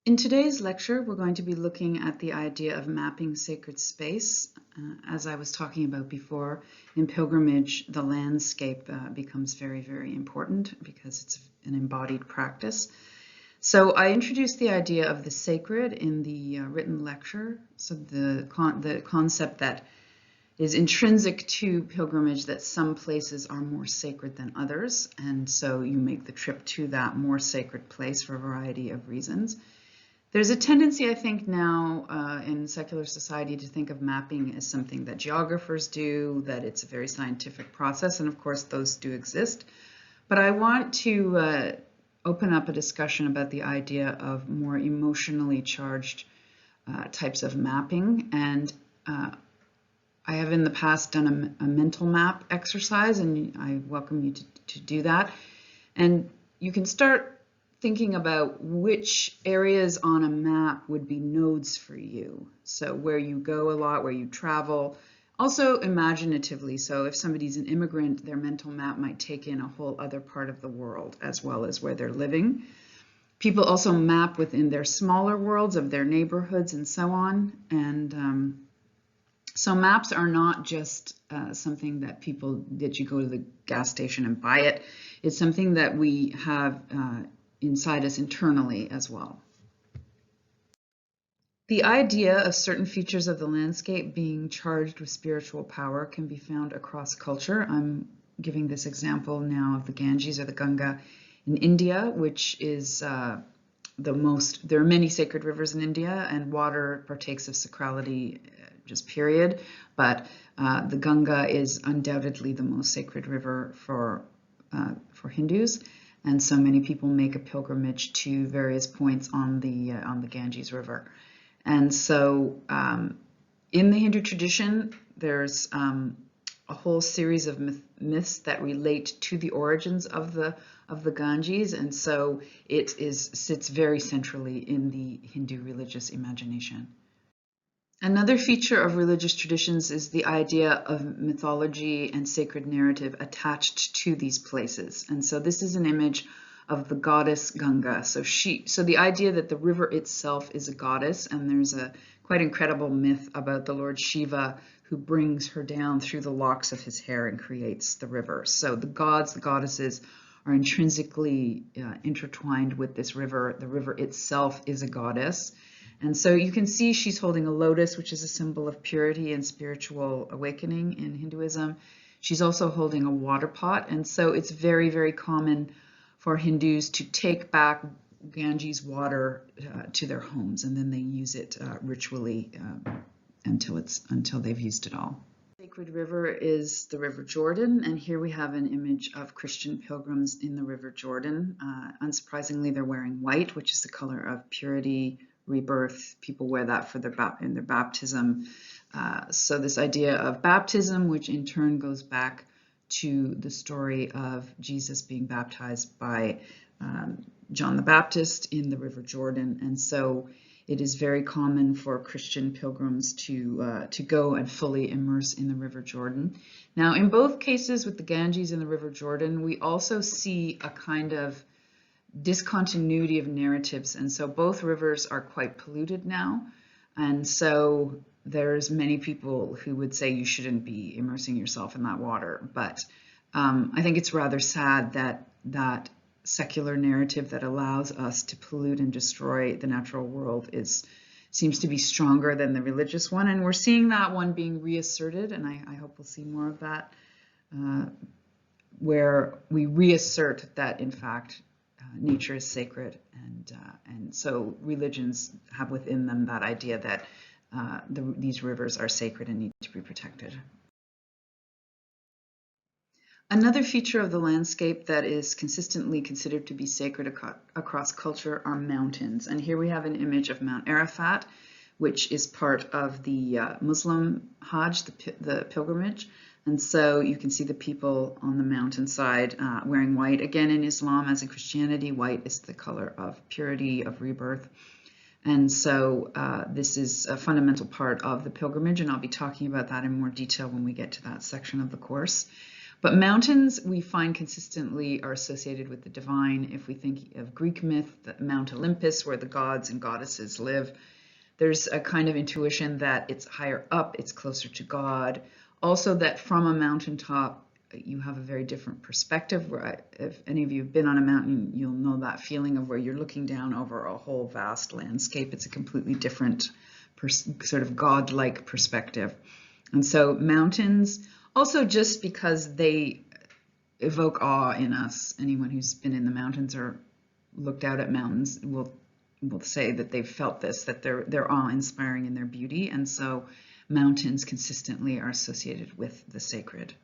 In today's lecture, we're going to be looking at the idea of mapping sacred space. As I was talking about before, in pilgrimage, the landscape becomes very, very important because it's an embodied practice. So I introduced the idea of the sacred in the written lecture. So the concept that is intrinsic to pilgrimage, that some places are more sacred than others, and so you make the trip to that more sacred place for a variety of reasons. There's a tendency, I think, now in secular society to think of mapping as something that geographers do, that it's a very scientific process, and of course those do exist. But I want to open up a discussion about the idea of more emotionally charged types of mapping. And I have in the past done a mental map exercise, and I welcome you to do that. And you can start thinking about which areas on a map would be nodes for you. So where you go a lot, where you travel, also imaginatively. So if somebody's an immigrant, their mental map might take in a whole other part of the world as well as where they're living. People also map within their smaller worlds of their neighborhoods and so on. And so maps are not just something that you go to the gas station and buy it. It's something that we have inside us internally as well. The idea of certain features of the landscape being charged with spiritual power can be found across culture. I'm giving this example now of the Ganges or the Ganga in India, which is there are many sacred rivers in India, and water partakes of sacrality, just period. But the Ganga is undoubtedly the most sacred river for Hindus. And so many people make a pilgrimage to various points on the Ganges River. And so in the Hindu tradition, there's a whole series of myths that relate to the origins of the Ganges, and so it sits very centrally in the Hindu religious imagination. Another feature of religious traditions is the idea of mythology and sacred narrative attached to these places. And so this is an image of the goddess Ganga. So the idea that the river itself is a goddess, and there's a quite incredible myth about the Lord Shiva who brings her down through the locks of his hair and creates the river. So the gods, the goddesses are intrinsically intertwined with this river. The river itself is a goddess. And so you can see she's holding a lotus, which is a symbol of purity and spiritual awakening in Hinduism. She's also holding a water pot. And so it's very, very common for Hindus to take back Ganges water to their homes, and then they use it ritually until they've used it all. The sacred river is the River Jordan, and here we have an image of Christian pilgrims in the River Jordan. Unsurprisingly, they're wearing white, which is the color of purity, rebirth. People wear that in their baptism. So this idea of baptism, which in turn goes back to the story of Jesus being baptized by John the Baptist in the River Jordan. And so it is very common for Christian pilgrims to go and fully immerse in the River Jordan. Now, in both cases with the Ganges and the River Jordan, we also see a kind of discontinuity of narratives, and so both rivers are quite polluted now, and so there's many people who would say you shouldn't be immersing yourself in that water. But I think it's rather sad that secular narrative that allows us to pollute and destroy the natural world seems to be stronger than the religious one, and we're seeing that one being reasserted, and I hope we'll see more of that, where we reassert that in fact nature is sacred, and so religions have within them that idea that these rivers are sacred and need to be protected. Another feature of the landscape that is consistently considered to be sacred across culture are mountains, and here we have an image of Mount Arafat, which is part of the Muslim Hajj, the pilgrimage. And so you can see the people on the mountainside wearing white. Again, in Islam, as in Christianity, white is the color of purity, of rebirth. And so this is a fundamental part of the pilgrimage, and I'll be talking about that in more detail when we get to that section of the course. But mountains we find consistently are associated with the divine. If we think of Greek myth, Mount Olympus, where the gods and goddesses live, there's a kind of intuition that it's higher up, it's closer to God. Also that from a mountaintop, you have a very different perspective. If any of you have been on a mountain, you'll know that feeling of where you're looking down over a whole vast landscape. It's a completely different sort of godlike perspective. And so mountains, also just because they evoke awe in us, anyone who's been in the mountains or looked out at mountains will say that they've felt this, that they're awe-inspiring in their beauty. And so mountains consistently are associated with the sacred.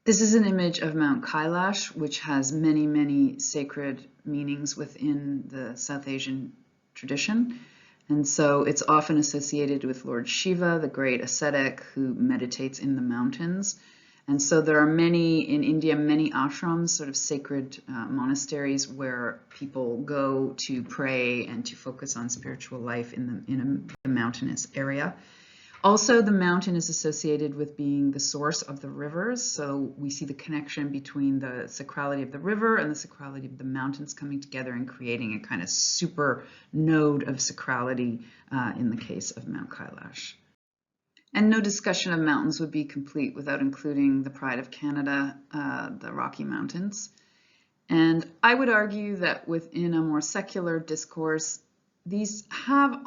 This is an image of Mount Kailash, which has many, many sacred meanings within the South Asian tradition. And so it's often associated with Lord Shiva, the great ascetic who meditates in the mountains. And so there are many, in India, many ashrams, sort of sacred monasteries where people go to pray and to focus on spiritual life in a mountainous area. Also, the mountain is associated with being the source of the rivers. So we see the connection between the sacrality of the river and the sacrality of the mountains coming together and creating a kind of super node of sacrality in the case of Mount Kailash. And no discussion of mountains would be complete without including the pride of Canada, the Rocky Mountains. And I would argue that within a more secular discourse, these have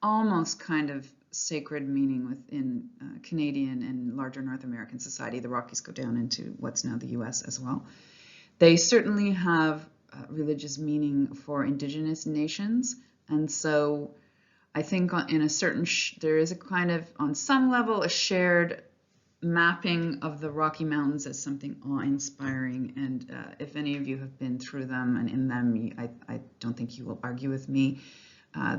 almost kind of sacred meaning within Canadian and larger North American society. The Rockies go down into what's now the US as well. They certainly have religious meaning for Indigenous nations. And so I think in a certain, there is a kind of, on some level, a shared mapping of the Rocky Mountains as something awe-inspiring. And if any of you have been through them and in them, I don't think you will argue with me.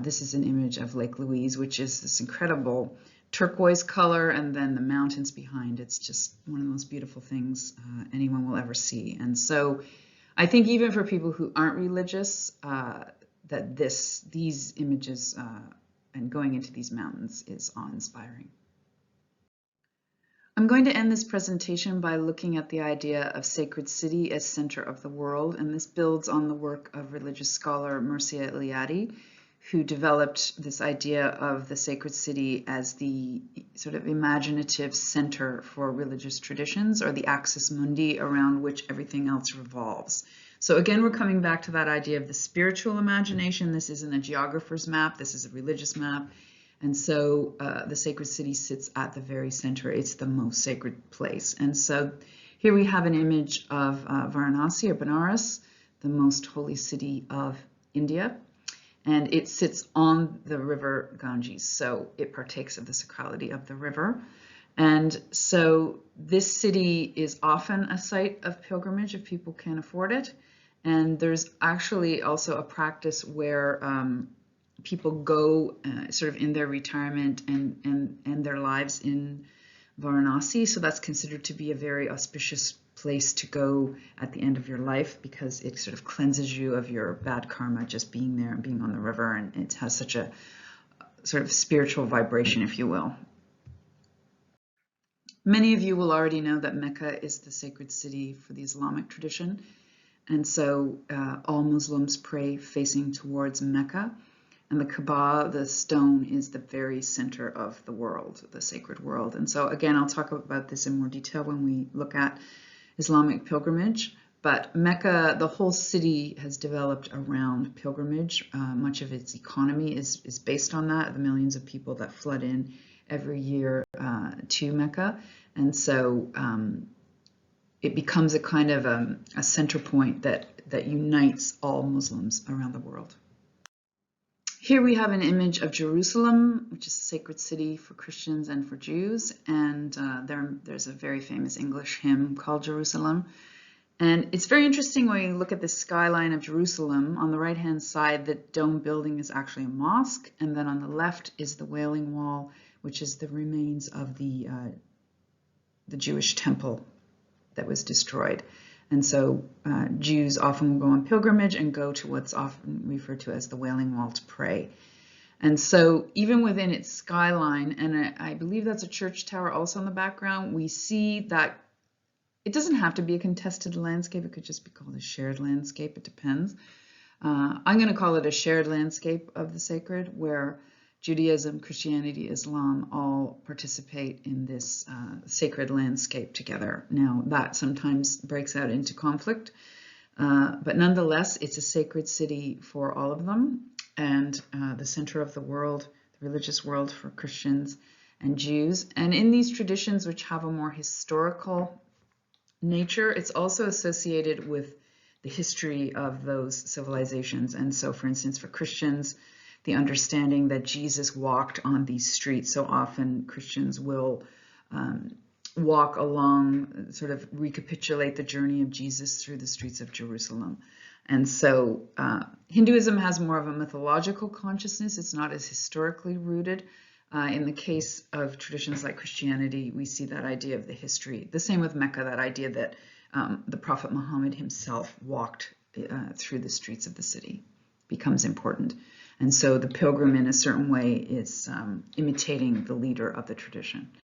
This is an image of Lake Louise, which is this incredible turquoise color, and then the mountains behind. It's just one of the most beautiful things anyone will ever see. And so I think even for people who aren't religious, that these images and going into these mountains is awe-inspiring. I'm going to end this presentation by looking at the idea of sacred city as center of the world, and this builds on the work of religious scholar Mircea Eliade, who developed this idea of the sacred city as the sort of imaginative center for religious traditions, or the axis mundi around which everything else revolves. So again, we're coming back to that idea of the spiritual imagination. This isn't a geographer's map, this is a religious map. And so the sacred city sits at the very center. It's the most sacred place. And so here we have an image of Varanasi, or Benares, the most holy city of India. And it sits on the river Ganges, so it partakes of the sacrality of the river. And so this city is often a site of pilgrimage if people can afford it. And there's actually also a practice where people go sort of in their retirement and end their lives in Varanasi. So that's considered to be a very auspicious place to go at the end of your life, because it sort of cleanses you of your bad karma just being there and being on the river, and it has such a sort of spiritual vibration, if you will. Many of you will already know that Mecca is the sacred city for the Islamic tradition, and so all Muslims pray facing towards Mecca, and the Kaaba, the stone, is the very center of the world, the sacred world. And so again, I'll talk about this in more detail when we look at Islamic pilgrimage, but Mecca, the whole city has developed around pilgrimage. Much of its economy is based on that, the millions of people that flood in every year to Mecca. And so it becomes a kind of a center point that unites all Muslims around the world. Here we have an image of Jerusalem, which is a sacred city for Christians and for Jews. And there's a very famous English hymn called Jerusalem. And it's very interesting when you look at the skyline of Jerusalem. On the right-hand side, the dome building is actually a mosque. And then on the left is the Wailing Wall, which is the remains of the Jewish temple that was destroyed. And so Jews often will go on pilgrimage and go to what's often referred to as the Wailing Wall to pray. And so even within its skyline, and I believe that's a church tower also in the background, we see that It doesn't have to be a contested landscape. It could just be called a shared landscape. It depends. I'm going to call it a shared landscape of the sacred, where Judaism, Christianity, Islam all participate in this sacred landscape together. Now, that sometimes breaks out into conflict, but nonetheless, it's a sacred city for all of them, and the center of the world, the religious world for Christians and Jews. And in these traditions, which have a more historical nature, it's also associated with the history of those civilizations. And so, for instance, for Christians, the understanding that Jesus walked on these streets. So often Christians will walk along, sort of recapitulate the journey of Jesus through the streets of Jerusalem. And so Hinduism has more of a mythological consciousness. It's not as historically rooted. In the case of traditions like Christianity, we see that idea of the history. The same with Mecca, that idea that the Prophet Muhammad himself walked through the streets of the city becomes important. And so the pilgrim, in a certain way, is imitating the leader of the tradition.